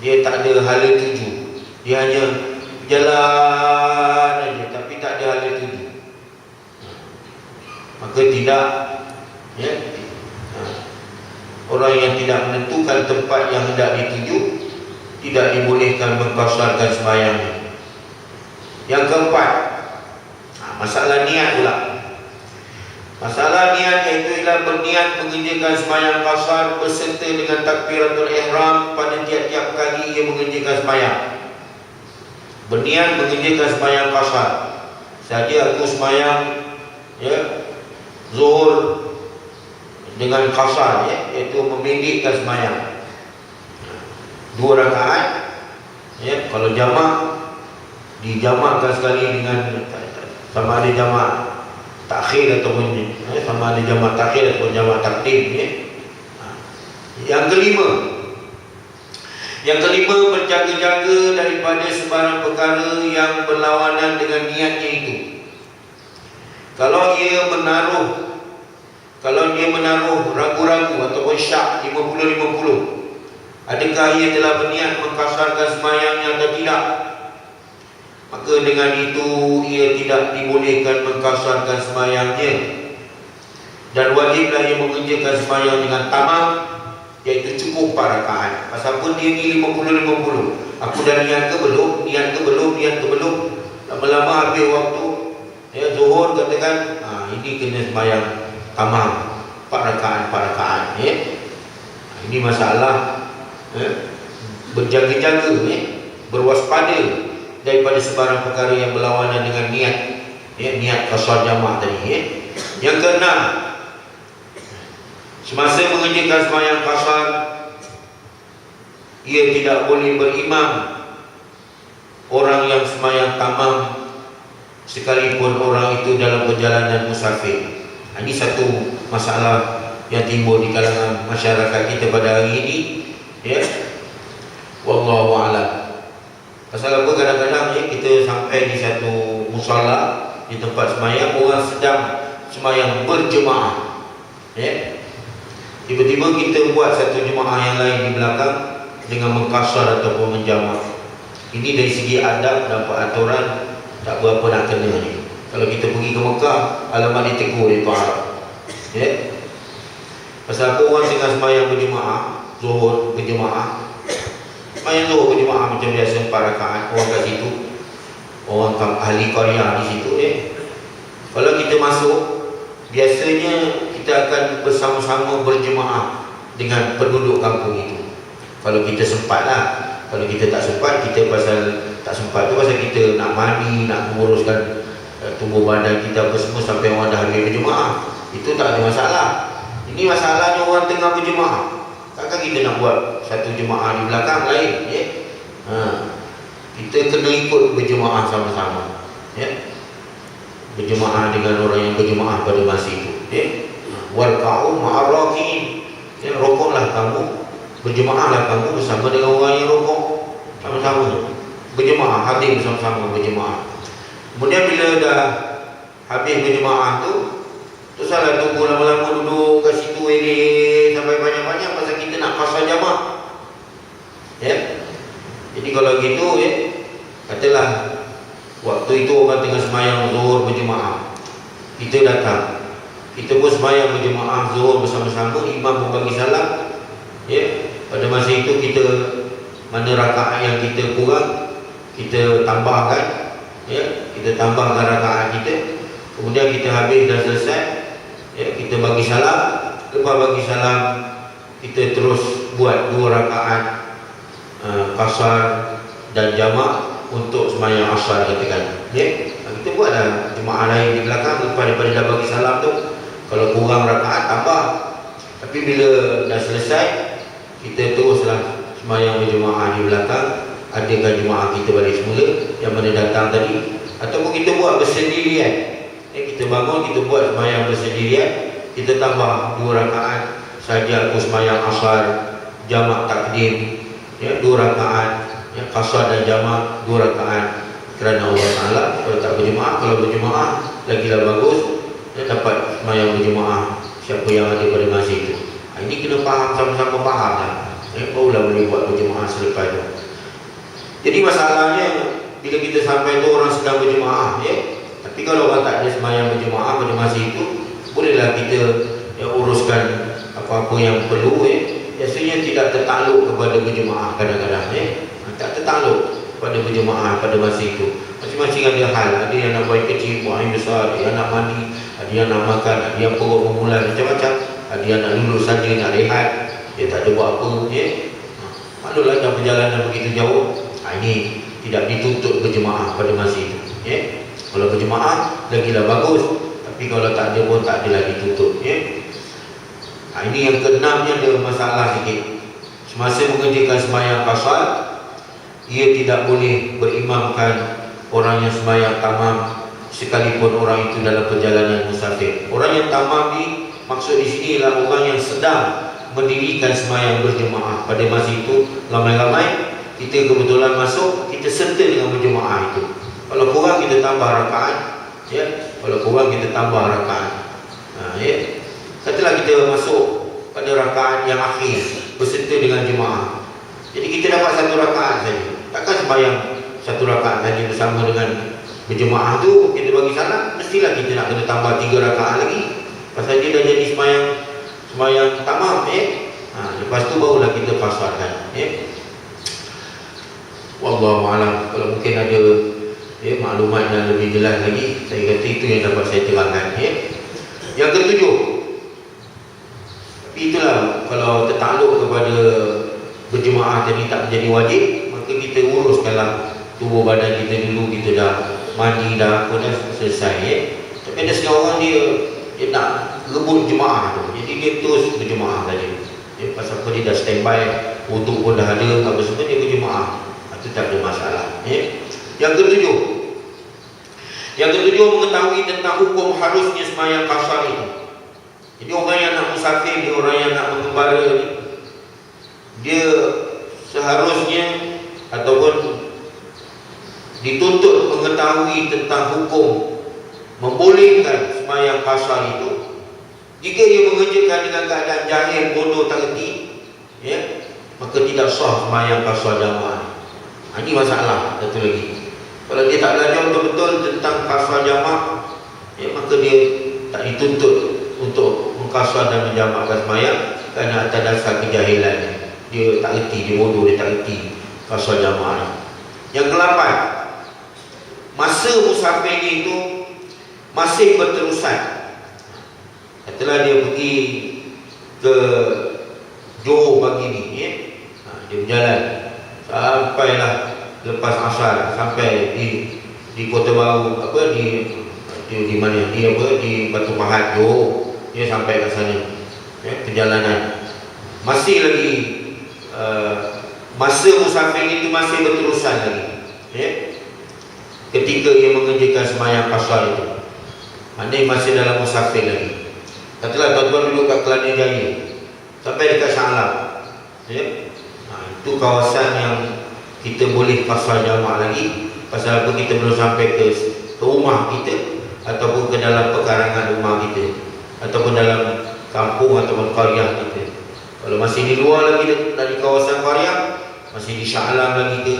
Dia tak ada hala tuju, dia hanya jalan saja tapi tak ada hala tuju, maka tidak, ya, orang yang tidak menentukan tempat yang hendak dituju tidak dibolehkan mengqasarkan sembahyangnya. Yang keempat, masalah niat pula. Masalah niat iaitu ialah berniat mengerjakan sembahyang qasar berserta dengan takbiratul ihram pada tiap-tiap kali ia mengerjakan sembahyang. Berniat mengerjakan sembahyang qasar. Saja aku sembahyang zuhur dengan qasar, iaitu memendekkan sembahyang 2 rakaat. Kalau jamak dijamakkan sekali dengan sama ada jamak takhir ataupun sama ada jamak takhir ataupun jamak takdim. Yang kelima berjaga-jaga daripada sebarang perkara yang berlawanan dengan niatnya itu. Kalau dia menaruh ragu-ragu ataupun syak 50-50, adakah ia telah berniat mengkasarkan sembahyangnya atau tidak, maka dengan itu ia tidak dibolehkan mengkasarkan sembahyangnya, dan wajiblah ia mengerjakan sembahyang dengan tamam, iaitu cukup 4 rakaat. Pasal pun dia ni 50-50, aku dah niat ke belum, lama-lama habis waktu zuhur katakan, ini kena sembahyang tamam 4 rakaat. Ini masalah berjaga-jaga, berwaspada daripada sebarang perkara yang berlawanan dengan niat, niat qasar jamak tadi. Yang keenam, semasa mengerjakan sembahyang qasar, ia tidak boleh berimam orang yang sembahyang tamam sekalipun orang itu dalam perjalanan musafir. Ini satu masalah yang timbul di kalangan masyarakat kita pada hari ini. Wallahu a'lam. Pasal apa, kadang-kadang kita sampai di satu musala, di tempat sembahyang, orang sedang sembahyang berjemaah, tiba-tiba kita buat satu jemaah yang lain di belakang dengan mengkasar ataupun menjamak. Ini dari segi adab dan peraturan tak berapa nak kena ni. Kalau kita pergi ke Mekah, alamat ditegur di Arab. Pasal apa orang tengah sembahyang berjemaah, zuhur berjemaah, sembahyang zuhur berjemaah macam biasa 4 rakaat, orang kat situ, orang ahli Korea di situ. Kalau kita masuk, biasanya kita akan bersama-sama berjemaah dengan penduduk kampung itu. Kalau kita sempat lah. Kalau kita tak sempat, kita pasal tak sempat tu pasal kita nak mandi, nak menguruskan tubuh badan kita apa semua sampai orang dah habis berjemaah. Itu tak ada masalah. Ini masalahnya orang tengah berjemaah. Takkan kita nak buat satu jemaah di belakang lain, kita kena ikut berjemaah sama-sama, berjemaah dengan orang yang berjemaah pada masa itu. Warka'u ma'ar raki'in, rokoklah kamu, berjemaahlah kamu bersama dengan orang yang rokok, sama-sama berjemaah, hadir bersama-sama berjemaah. Kemudian bila dah habis berjemaah tu, salah tunggu lama-lama duduk kat situ sampai banyak-banyak pasal kita nak qasar jamak. Jadi kalau gitu, katalah waktu itu orang tengah sembahyang zuhur berjemaah, kita datang, kita pun sembahyang berjemaah zuhur bersama-sama, imam pun bagi salam. Pada masa itu kita, mana rakaat yang kita kurang, kita tambahkan, kita tambahkan rakaat kita. Kemudian kita habis dah selesai, kita bagi salam. Lepas bagi salam, kita terus buat 2 rakaat qasar dan jamak untuk sembahyang asar katakan. Kita buatlah jemaah lain di belakang. Lepas daripada dah bagi salam tu, kalau kurang rakaat tambah. Tapi bila dah selesai, kita teruslah sembahyang berjemaah di belakang, adakan jemaah kita balik semula yang mana datang tadi. Ataupun kita buat bersendirian, kita bangun, kita buat sembahyang bersendirian, kita tambah 2 rakaat saja aku sembahyang asar jamak takdim, 2 rakaat qasar dan jamak 2 rakaat kerana Allah Ta'ala. Kalau tak berjemaah, kalau berjemaah lagilah bagus, dapat sembahyang berjemaah siapa yang ada pada masa itu. Ini kena faham, sama-sama faham lah, barulah boleh buat berjemaah selepas itu. Jadi masalahnya bila kita sampai tu orang sedang berjemaah, tapi kalau orang tak ada sembahyang berjemaah pada masa itu, bolehlah kita uruskan apa-apa yang perlu. Biasanya tidak tertakluk kepada berjemaah kadang-kadang, tak tertakluk pada berjemaah pada masa itu. masing-masing ada hal. Ada yang nak buat kecil, buat air besar, ada yang nak mandi, ada yang nak makan, ada yang perut memulai macam-macam, ada yang nak duduk saja, nak rehat, dia tak ada buat apa. Maklumlah dalam perjalanan begitu jauh, ini tidak dituntut berjemaah pada masa itu. Kalau berjemaah lagilah bagus, tapi kalau tak ada pun tak adalah dituntut. Ini yang keenamnya ada masalah sikit. Semasa mengerjakan sembahyang qasar, ia tidak boleh berimamkan orang yang sembahyang tamam sekalipun orang itu dalam perjalanan musafir. Orang yang tamam ni, maksud di sini ialah orang yang sedang mendirikan sembahyang berjemaah. Pada masa itu ramai-ramai, kita kebetulan masuk, kita serta dengan berjemaah itu. Kalau kurang kita tambah rakaat, kalau kurang kita tambah rakaat. Katalah kita masuk pada rakaat yang akhir berserta dengan jemaah, jadi kita dapat satu rakaat saja. Takkan sembahyang satu rakaat saja bersama dengan berjemaah tu kita bagi salam, mestilah kita nak kena tambah 3 rakaat lagi. Pasal dia dah jadi sembahyang tamam. Lepas tu barulah kita qasarkan. Wallahu a'lam. Kalau mungkin ada maklumat yang lebih jelas lagi, saya kata itu yang dapat saya terangkan. Yang ketujuh, tapi itulah, kalau tertakluk kepada berjemaah tadi tak menjadi wajib, maka kita uruskanlah tubuh badan kita dulu. Kita dah mandi, dah apa, dah selesai. Tapi ada setengah orang dia nak rebut jemaah tu, jadi dia terus berjemaah saja. Pasal apa, dia dah standby, wuduk pun dah ada, apa semua, dia berjemaah. Itu tak ada masalah. Yang ketujuh mengetahui tentang hukum harusnya sembahyang qasar itu. Jadi orang yang nak musafir, dia orang yang nak mengembara ni, dia seharusnya ataupun dituntut mengetahui tentang hukum membolehkan sembahyang qasar itu. Jika dia mengerjakan dengan keadaan jahil, bodoh, tak erti, maka tidak sah sembahyang qasar jamaah. Ini masalah satu lagi. Kalau dia tak belajar betul-betul tentang qasar jamaah, maka dia tak dituntut untuk mengqasar dan menjamakkan sembahyang kerana atas dasar kejahilan. Dia tak erti, dia bodoh, dia tak erti qasar jamaah. Yang ke-8, masa musafir itu masih berterusan. Katalah dia pergi ke Johor pagi ni, dia berjalan sampailah lepas asar, sampai di Kota Baru, di mana, di Batu Pahat, Johor. Dia sampai ke sana, perjalanan masih lagi, masa musafir itu masih berterusan lagi. Ketika dia mengerjakan sembahyang qasar itu, maknanya masih dalam musafir lagi. Katalah tuan-tuan duduk kat Kelana Jaya sampai dekat Shah Alam, itu kawasan yang kita boleh qasar jamaah lagi. Pasal apa? Kita belum sampai ke rumah kita, ataupun ke dalam pekarangan rumah kita, ataupun dalam kampung ataupun qaryah kita. Kalau masih di luar lagi dari kawasan qaryah, masih di Shah Alam lagi ke,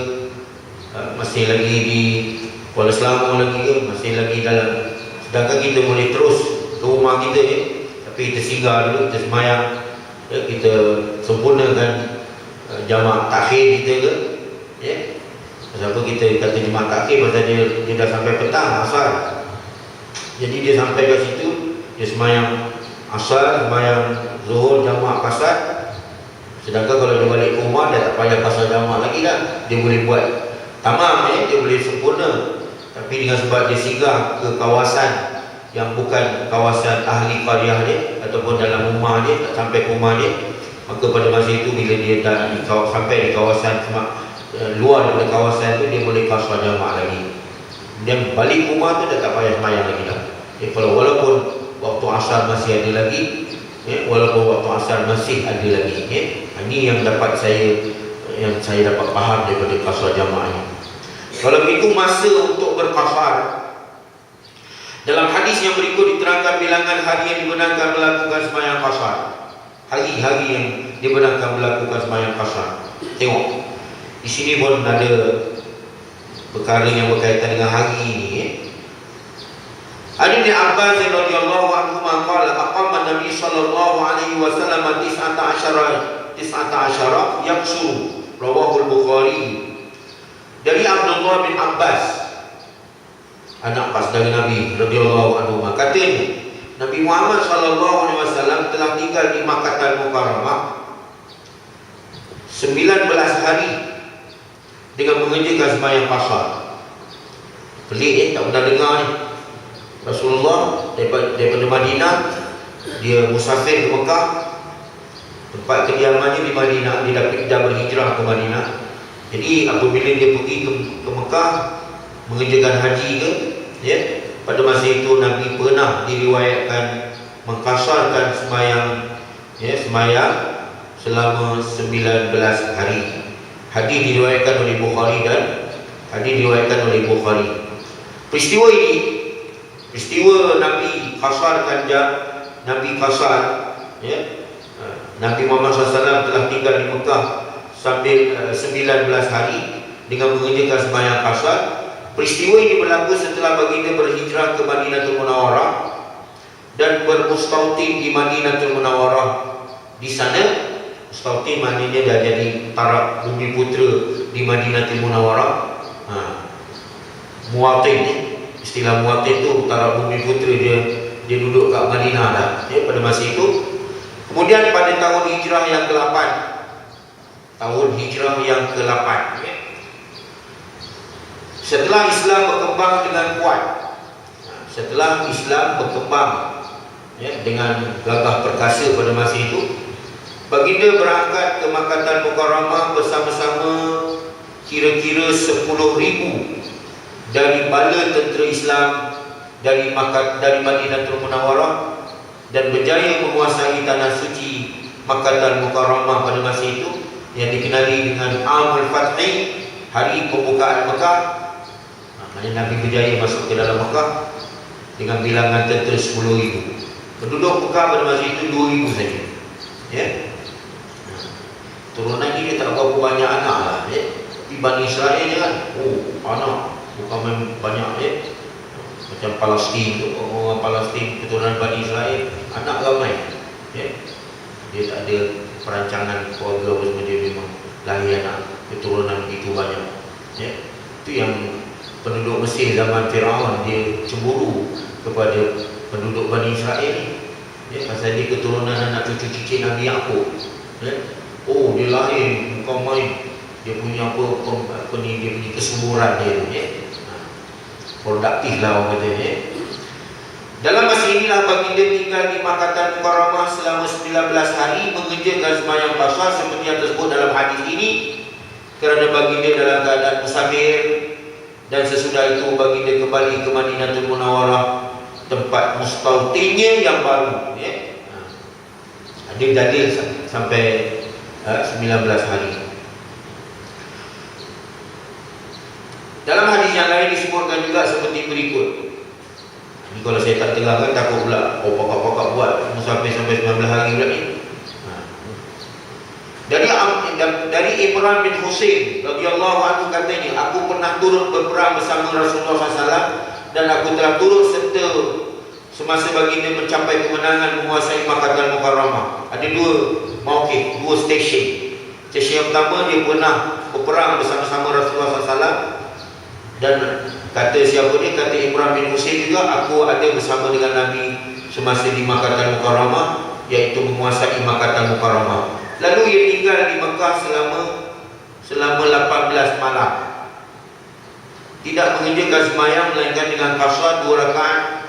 masih lagi di Kuala Selangor lagi ke, masih lagi dalam, sedangkan kita boleh terus ke rumah kita, tapi kita singgah dulu, kita sembahyang, kita sempurnakan jamaah takhir kita ke. Pasal apa kita kata jemaah takhir? Pasal dia dah sampai petang asar. Jadi dia sampai ke situ, dia sembahyang asar, sembahyang zuhur, jamaah qasar. Sedangkan kalau dia balik ke rumah, dia tak payah qasar jamaah lagi dah. Dia boleh buat tamam, dia boleh sempurna. Tapi dengan sebab dia singgah ke kawasan yang bukan kawasan ahli qaryah dia, ataupun dalam rumah dia, tak sampai ke rumah dia, maka pada masa itu bila dia dah sampai di kawasan luar daripada kawasan itu, dia boleh qasar jamaah lagi. Dan balik rumah tu dah tak payah sembahyang lagi dah. Kalau walaupun waktu asar masih ada lagi, walaupun waktu asar masih ada lagi, ini yang saya dapat faham daripada qasar jamaah ini. Kalau begitu, masa untuk berqasar, dalam hadis yang berikut diterangkan bilangan hari yang dibenarkan melakukan sembahyang qasar. Hari-hari yang dibenarkan melakukan sembahyang qasar. Tengok, di sini pun ada perkara yang berkaitan dengan hari ini. Ibn Abbas radhiyallahu anhu qala aqama Nabi sallallahu alaihi wasallam 19 yaqsuru, rawahu al-Bukhari. Dari Abdullah bin Abbas, anak pas dari Nabi radhiyallahu anhu. Katanya Nabi Muhammad sallallahu alaihi wasallam telah tinggal di Makkah Mukarramah 19 hari dengan mengerjakan sembahyang qasar. Pelik tak pernah dengar ni. Rasulullah daripada Madinah, dia musafir ke Mekah, tempat kediamannya di Madinah. Dia dah berhijrah ke Madinah. Jadi apabila dia pergi ke Mekah mengerjakan haji ke, ya, pada masa itu Nabi pernah diriwayatkan mengkasarkan sembahyang, ya, sembahyang selama 19 hari. Hadis diriwayatkan oleh Bukhari dan Peristiwa ini, peristiwa Nabi kasarkan Nabi kasar, ya, Nabi Muhammad SAW telah tinggal di Mekah sampai 19 hari dengan mengerjakan sembahyang kasar. Peristiwa ini berlaku setelah baginda berhijrah ke Madinatul Munawwarah dan bermustautin di Madinatul Munawwarah. Di sana, mustautin maknanya dah jadi taraf bumi putera di Madinatul Munawwarah. Muwatin, istilah muwatin tu taraf bumi putera, dia duduk kat Madinah dah, ya, pada masa itu. Kemudian pada tahun hijrah yang ke-8, ya, setelah Islam berkembang dengan kuat, ya, dengan gagah perkasa pada masa itu, baginda berangkat ke Makkah Mukarramah bersama-sama kira-kira 10,000 dari bala tentera Islam dari Madinatul Munawwarah dan berjaya menguasai tanah suci Makkah Mukarramah pada masa itu, yang dikenali dengan Amul Fathi, hari pembukaan Mekah. Maksudnya Nabi berjaya masuk ke dalam Mekah dengan bilangan tentera 10,000. Penduduk Mekah pada masa itu 2,000 saja, ya. Turunan ini dia tak berapa banyak anak lah, ya. Tapi Bani Israel je kan, anak bukan main banyak, ya. Macam Palestin tu, orang Palestin keturunan Bani Israel, anak ramai, ya. Dia tak ada perancangan keluarga semua, dia memang lahir anak keturunan begitu banyak, ya. Itu yang penduduk Mesir zaman Firaun, dia cemburu kepada penduduk Bani Israel ni, ya, pasal dia keturunan anak cucu-cucu Nabi Yaqub, ya. Dia lahir bukan main, dia punya dia punya kesuburan dia, ya. Produktif lah orang kata, ya. Dalam masa inilah baginda tinggal di Makkah Mukarramah selama 19 hari mengerjakan sembahyang qasar seperti yang tersebut dalam hadis ini, kerana baginda dalam keadaan musafir, dan sesudah itu baginda kembali ke Madinatul Munawwarah, tempat mustautinnya yang baru, ya. Ada dalil sampai 19 hari. Dalam hadis yang lain disebutkan juga seperti berikut. Ini kalau saya tak terangkan takut pula pakak-pakak buat musafir sampai 19 hari pula ni. Dari Imran bin Husain radhiyallahu anhu katanya, aku pernah turut berperang bersama Rasulullah SAW dan aku telah turut serta semasa baginda mencapai kemenangan menguasai Makkah Mukarramah. Ada dua stesen. Stesen yang pertama, dia pernah berperang bersama-sama Rasulullah SAW, dan kata siapa ni, kata Imran bin Husain juga, aku ada bersama dengan Nabi semasa di Makkah Mukarramah, iaitu menguasai Makkah Mukarramah. Lalu ia tinggal di Mekah selama 18 malam, tidak mengerjakan sembahyang melainkan dengan qasar 2 rakaat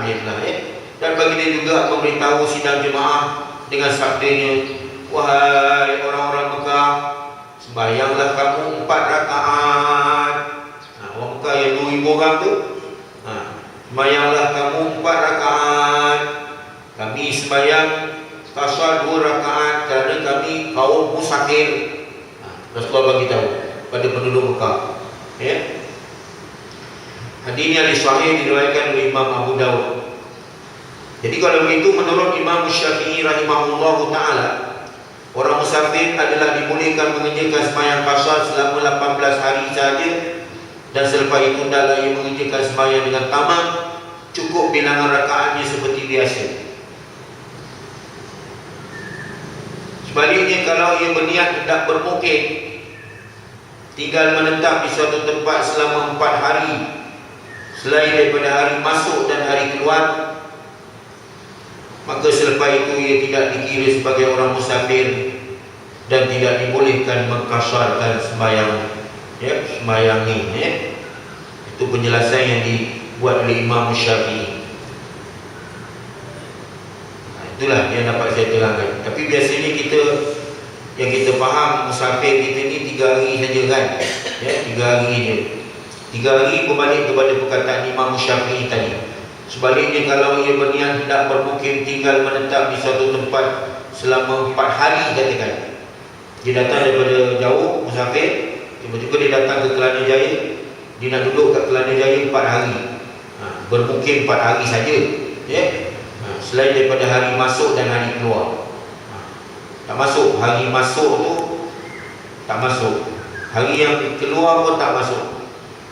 dia telah, ya. Dan baginda juga memberitahu sidang jemaah dengan sabdanya, wahai orang-orang Mekah, sembahyanglah kamu 4 rakaat. Orang Mekah yang 2,000 orang tu, sembahyanglah kamu 4 rakaat. Kami sembahyang qasar 2 rakaat kerana kami kaum musafir. Rasulullah bagi tahu pada penduduk Mekah, ya. Hadis ini hadis sahih diriwayatkan oleh Imam Abu Dawud. Jadi kalau begitu, menurut Imam Syafi'i rahimahullahu ta'ala, orang musafir adalah dibolehkan mengerjakan sembahyang qasar selama 18 hari sahaja, dan selepas itu hendaklah ia mengerjakan sembahyang dengan tamat, cukup bilangan rakaatnya seperti biasa. Sebaliknya, kalau ia berniat hendak bermukif, tinggal menetap di suatu tempat selama 4 hari selain daripada hari masuk dan hari keluar, maka selepas itu ia tidak dikira sebagai orang musafir dan tidak dibolehkan mengkasarkan sembahyang. Sembahyang ni, itu penjelasan yang dibuat oleh Imam Syafi'i. Itulah yang dapat saya terangkan. Tapi biasanya yang kita faham musafir kita ni 3 hari saja kan, 3 hari je. 3 hari berbalik kepada perkataan Imam Syafi'i tadi. Sebaliknya, kalau ia berniat hendak bermukim, tinggal menetap di suatu tempat selama 4 hari katakan. Dia datang daripada jauh musafir, tiba-tiba dia datang ke Kelana Jaya, dia nak duduk kat Kelana Jaya 4 hari. Bermukim 4 hari saja, selain daripada hari masuk dan hari keluar. Tak masuk, hari masuk tu tak masuk, hari yang keluar pun tak masuk.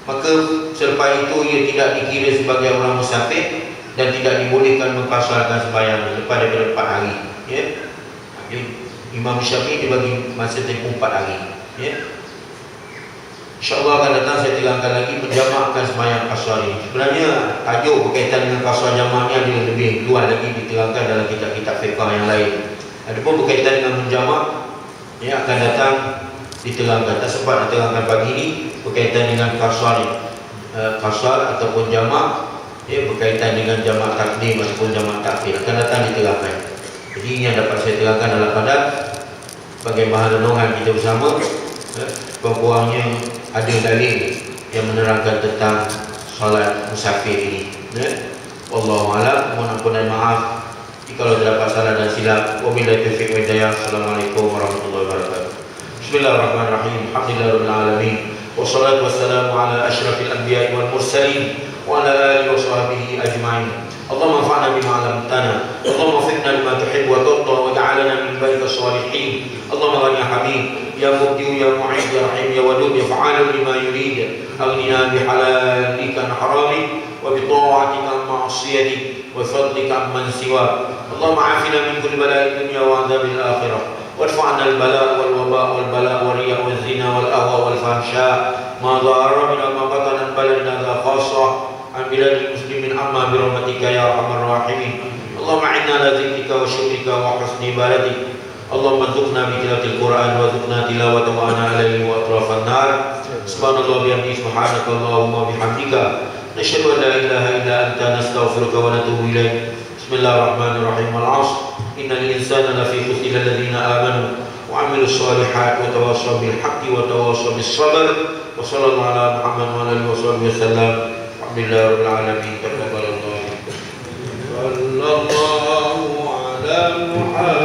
Maka selepas itu ia tidak dikira sebagai orang musafir dan tidak dibolehkan mengkasarkan sembahyang lepas daripada 4 hari. Jadi Imam Syafi'i dibagi masa tempoh 4 hari. InsyaAllah akan datang saya terangkan lagi menjamakkan sembahyang kasar ini. Sebenarnya tajuk berkaitan dengan kasar jamak ni ada lebih luas lagi diterangkan dalam kitab-kitab fiqh yang lain. Adapun berkaitan dengan menjamak, akan datang diterangkan. Tak sempat diterangkan pagi ini berkaitan dengan kasar ataupun jamak, berkaitan dengan jamak takdim ataupun jamak takhir, akan datang diterangkan. Jadi ini yang dapat saya terangkan dalam padat sebagai bahan renungan kita bersama. Kurang-kurangnya ada dalil yang menerangkan tentang solat musafir ini. Wallahu a'lam. Mohon ampun dan maaf kalau terdapat salah dan silap. Wabillahi taufiq wal hidayah. Assalamualaikum warahmatullahi wabarakatuh. Bismillahirrahmanirrahim. Alhamdulillahirabbil alamin. Wassalatu wassalamu ala asyrafil anbiya'i wal mursalin wa ala alihi wa sahbihi ajma'in. Allahumma anfa'na bima 'allamtana. Allahumma waffiqna lima tuhibbu wa tarda wa ja'alna min ibadika shalihin. Allahumma ya habib ya mubdi ya mu'id ya rahim ya wadud ya fa'alu lima yurid. Aghnina bihalalika an haramik wa bi ta'atika an ma'siyatik wa fadlika amman siwak. Allahumma afina min kulli bala'i dunya wa 'adzabil akhirah. وارفعنا البلاء والوباء والبلاء والرياء والزنا والأهواء والفحشاء ما ظهر منها ما بطن عن بلدنا ذا خاصة عن بلاد المسلمين عما برحمتك يا أرحم الراحمين. اللهم أعنا على ذكرك وشكرك وحسن عبادتك. اللهم ارزقنا بتلاوة القرآن وارزقنا تلاوته وأنا عليه وأطراف النار. سبحان الله وبحمده سبحانك اللهم وبحمدك نشهد أن لا إله إلا أنت نستغفرك ونتوب إليك. بسم الله الرحمن الرحيم. والعصر إن الإنسان لفي خسر إلا الذين آمنوا وعملوا الصالحات وتواصوا بالحق وتواصوا بالصبر. وصلى الله على محمد وعلى آله وصحبه وسلم. الحمد لله رب العالمين. تقبل الله. صلى الله على محمد.